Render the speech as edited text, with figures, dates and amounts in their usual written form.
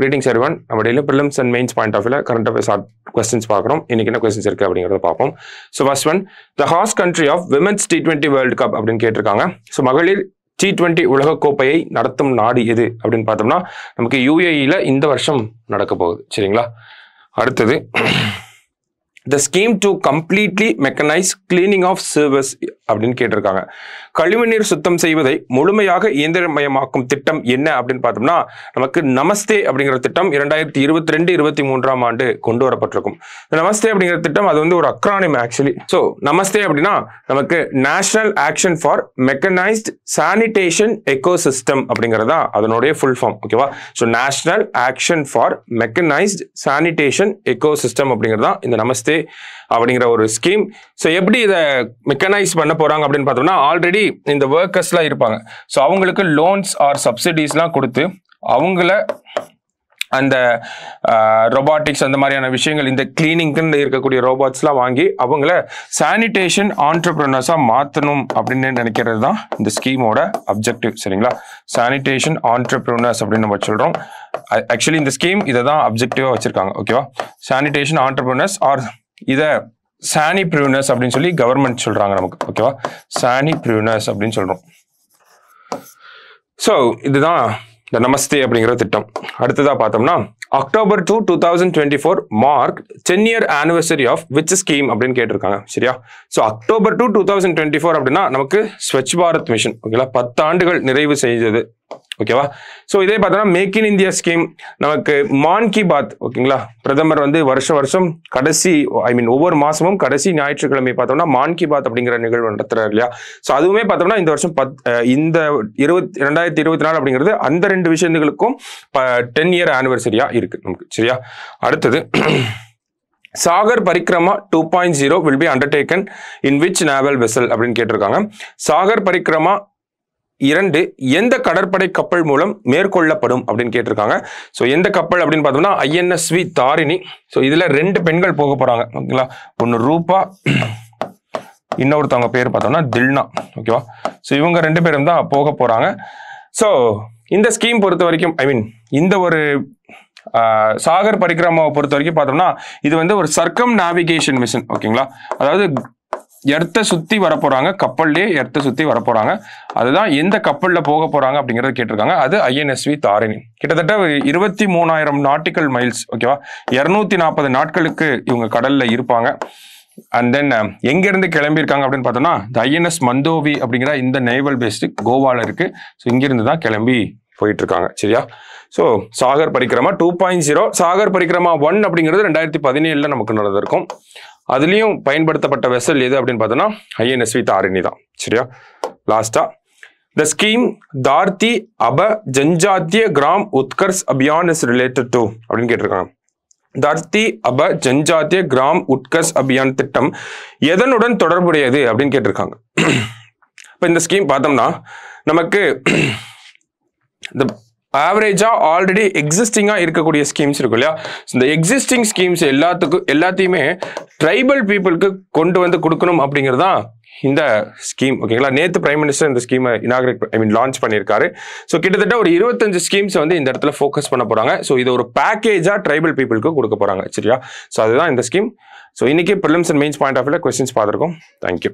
greetings everyone. நம்ம daily prelims and mains point of view current affairs questions பார்க்குறோம். இன்னைக்கு என்ன questions இருக்கு அப்படிங்கறத பார்ப்போம். So first one, the host country of women's T20 World Cup அப்படின்னு கேட்டிருக்காங்க. So மகளிர் T20 உலக கோப்பையை நடத்தும் நாடு எது அப்படின்னு பார்த்தோம்னா நமக்கு UAE-ல இந்த வருஷம் நடக்க போகுது. சரிங்களா? அடுத்தது the scheme to completely mechanize cleaning of sewers அப்படின்னு கேட்டிருக்காங்க. கழிவுநீர் சுத்தம் செய்வதை முழுமையாக இயந்திரமயமாக்கும் திட்டம் என்ன அப்படின்னு பார்த்தோம்னா நமக்கு நமஸ்தே அப்படிங்கிற திட்டம் 2022-23 ஆண்டு கொண்டு வரப்பட்டிருக்கும். நமஸ்தே அப்படிங்கிற திட்டம் அது வந்து ஒரு அக்ரானிம் ஆக்சுவலி. ஸோ நமஸ்தே அப்படின்னா நமக்கு national action for mechanised sanitation ecosystem அப்படிங்கிறதா அதனுடைய ஃபுல் ஃபார்ம். ஓகேவா? So national action for mechanised sanitation ecosystem அப்படிங்கிறதா இந்த நமஸ்தே அப்படிங்கிற ஒரு ஸ்கீம். ஸோ எப்படி இதை மெக்கனைஸ் பண்ண போறாங்க அப்படின்னு பார்த்தோம்னா ஆல்ரெடி இந்த ஒர்க்கர்ஸ்லாம் இருப்பாங்க. ஸோ அவங்களுக்கு லோன்ஸ் ஆர் சப்சிடிஸ்லாம் கொடுத்து அவங்கள அந்த ரொபாட்டிக்ஸ் அந்த மாதிரியான விஷயங்கள் இந்த கிளீனிங்க்கு இருக்கக்கூடிய ரோபாட்ஸ்லாம் வாங்கி அவங்கள சானிடேஷன் ஆண்டர்பிரினர்ஸாக மாற்றணும் அப்படின்னு நினைக்கிறது தான் இந்த ஸ்கீமோட அப்ஜெக்டிவ். சரிங்களா? சானிடேஷன் ஆண்டர்பிரினர்ஸ் அப்படின்னு நம்ம சொல்கிறோம். ஆக்சுவலி இந்த ஸ்கீம் இதை தான் அப்ஜெக்டிவாக வச்சுருக்காங்க. ஓகேவா? சானிடேஷன் ஆண்டர்பிரினர்ஸ் ஆர் இதை சானிப்ரியூனர்ஸ் அப்படின்னு சொல்லி கவர்மெண்ட் சொல்கிறாங்க நமக்கு. ஓகேவா? சானிப்ரியூனர்ஸ் அப்படின்னு சொல்கிறோம். ஸோ இதுதான் இந்த நமஸ்தே அப்படிங்கிற திட்டம். அடுத்ததாக பார்த்தோம்னா October 2, 2024 mark 10-year anniversary of which scheme அப்படின்னு கேட்டிருக்காங்க. சரியா? ஸோ October 2, 2024 அப்படின்னா நமக்கு ஸ்வச் பாரத் மிஷன். ஓகேவா? 10 ஆண்டுகள் நிறைவு செய்தது. ஓகேவா? ஸோ இதே பார்த்தோம்னா மேக் இன் இந்தியா ஸ்கீம் நமக்கு மான் கி பாத். ஓகேங்களா? பிரதமர் வந்து வருஷம் கடைசி ஒவ்வொரு மாசமும் கடைசி ஞாயிற்றுக்கிழமை பார்த்தோம்னா மான் கி பாத் அப்படிங்கிற நிகழ்வு நடத்துறாரு இல்லையா? ஸோ அதுவுமே பார்த்தோம்னா இந்த வருஷம் இந்த 2024 அப்படிங்கிறது அந்த 2 விஷயங்களுக்கும் 10-year ஆனிவர்சரியா இருக்கு நமக்கு. சரியா? அடுத்தது Sagar Parikrama 2.0 will be undertaken in which naval vessel அப்படின்னு கேட்டிருக்காங்க. சாகர் பரிக்ரமா 2 எந்த கடற்படை கப்பல் மூலம் மேற்கொள்ளப்படும் அப்படின்னு கேட்டிருக்காங்க. ஸோ எந்த கப்பல் அப்படின்னு பார்த்தோம்னா INSV தாரிணி. ஸோ இதுல 2 பெண்கள் போக போறாங்க. ஓகேங்களா? ஒன்று ரூபா, இன்னொருத்தவங்க பேர் பார்த்தோம்னா தில்னா. ஓகேவா? ஸோ இவங்க 2 பேரும் தான் போக போறாங்க. ஸோ இந்த ஸ்கீம் பொறுத்த வரைக்கும் இந்த ஒரு சாகர் பரிக்ரமாவை பொறுத்த வரைக்கும் பார்த்தோம்னா இது வந்து ஒரு சர்க்கம் நேவிகேஷன் மிஷன். ஓகேங்களா? அதாவது எர்த்தை சுத்தி வரப்போறாங்க, கப்பல்லே எர்த்தை சுத்தி வரப்போறாங்க. அதுதான் எந்த கப்பல்ல போக போறாங்க அப்படிங்கறத கேட்டிருக்காங்க. அது INSV தாரிணி. கிட்டத்தட்ட 23,000 நாட்டிக்கல் மைல்ஸ். ஓகேவா? 240 நாட்களுக்கு இவங்க கடல்ல இருப்பாங்க. அண்ட் தென் எங்க இருந்து கிளம்பியிருக்காங்க அப்படின்னு பார்த்தோம்னா INS மந்தோவி அப்படிங்கிற இந்த நேவல் பேஸ்ட் கோவால இருக்கு. ஸோ இங்கிருந்து தான் கிளம்பி போயிட்டு இருக்காங்க. சரியா? ஸோ சாகர் பரிக்ரமா 2.0, சாகர் பரிக்ரமா 1 அப்படிங்கிறது 2017 நமக்கு நடந்திருக்கும். அதுலயும் பயன்படுத்தப்பட்ட வெசல் எது அப்படின்னு பார்த்தோம்னா INSV தாரிணி தான். சரியா? லாஸ்டா the scheme Dharti Aaba Janjatiya Gram Utkarsh Abhiyan is related to அப்படின்னு கேட்டிருக்காங்க. தார்த்தி அப ஜன்ஜாத்திய கிராம் உத்கர்ஷ் அபியான் திட்டம் எதனுடன் தொடர்புடையது அப்படின்னு கேட்டிருக்காங்க. இப்போ இந்த ஸ்கீம் பார்த்தோம்னா நமக்கு இந்த ஆவரேஜா ஆல்ரெடி எக்ஸிஸ்டிங்கா இருக்கக்கூடிய ஸ்கீம்ஸ் இருக்கும் இல்லையா? இந்த எக்ஸிஸ்டிங் ஸ்கீம்ஸ் எல்லாத்தையுமே ட்ரைபல் பீப்புளுக்கு கொண்டு வந்து கொடுக்கணும் அப்படிங்கிறது தான் இந்த ஸ்கீம். ஓகேங்களா? நேத்து பிரைம் மினிஸ்டர் இந்த ஸ்கீமை லான்ச் பண்ணியிருக்காரு. ஸோ கிட்டத்தட்ட ஒரு 25 ஸ்கீம்ஸ் வந்து இந்த இடத்துல ஃபோக்கஸ் பண்ண போறாங்க. ஸோ இது ஒரு பேக்கேஜா ட்ரைபல் பீப்புளுக்கு கொடுக்க போறாங்க. சரியா? ஸோ அதுதான் இந்த ஸ்கீம். ஸோ இன்னைக்கு prelims and mains point of வியூல கொஸ்டின்ஸ் பார்த்துருக்கோம். தேங்க்யூ.